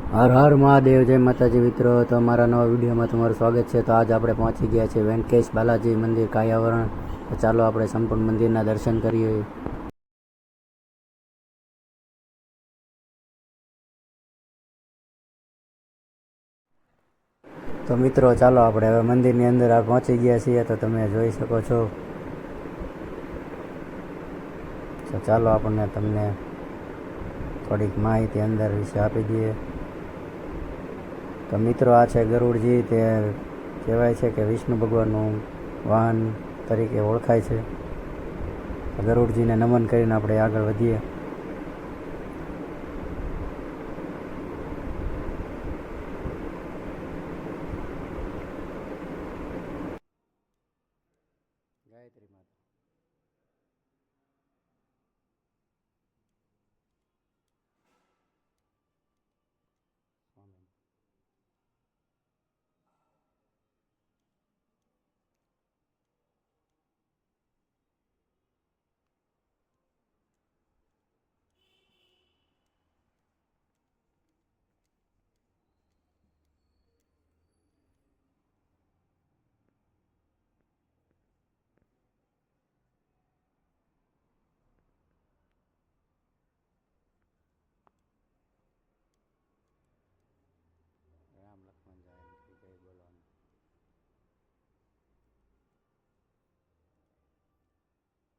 હર હર મહાદેવ, જય માતાજી મિત્રો. તો અમારા નવા વિડીયોમાં તમારું સ્વાગત છે. તો આજ આપણે પહોંચી ગયા છે વેંકટેશ બાલાજી મંદિર કાયાવરણ. તો ચાલો આપણે સંપૂર્ણ મંદિરના દર્શન કરીએ. તો મિત્રો ચાલો આપણે હવે મંદિરની અંદર પહોંચી ગયા છીએ. તો તમે જોઈ શકો છો. તો ચાલો તમને થોડીક માહિતી અંદર વિશે આપી દઈએ. તો મિત્રો આ છે ગરુડજી. તે કહેવાય છે કે વિષ્ણુ ભગવાનનું વાહન તરીકે ઓળખાય છે. ગરુડજીને નમન કરીને આપણે આગળ વધીએ. ગાયત્રી માતા. રામ લક્ષ્મણ જાય જય બોલવાનું.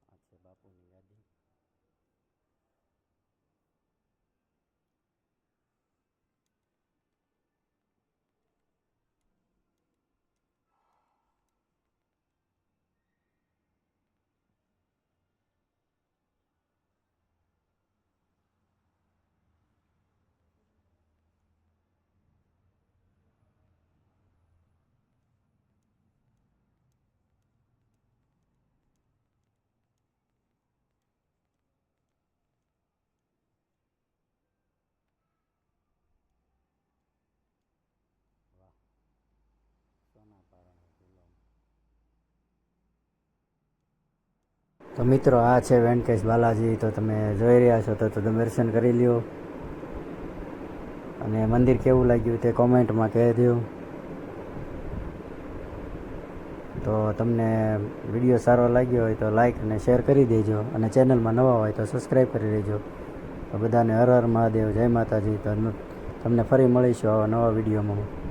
આ છે બાપુની યાદી. વાહ, સોના પારણા ગુલામ. તો મિત્રો આ છે વેંકટેશ બાલાજી. તો તમે જોઈ રહ્યા છો. તો તમે દર્શન કરી લ્યો અને મંદિર કેવું લાગ્યું તે કોમેન્ટમાં કહી દો. તો તમને વિડીયો સારો લાગ્યો હોય તો લાઈક અને શેર કરી દેજો, અને ચેનલમાં નવા હોય તો સબસ્ક્રાઈબ કરી દેજો. તો બધાને હર હર મહાદેવ, જય માતાજી. તો તમને ફરી મળીશું આવા નવા વિડીયોમાં.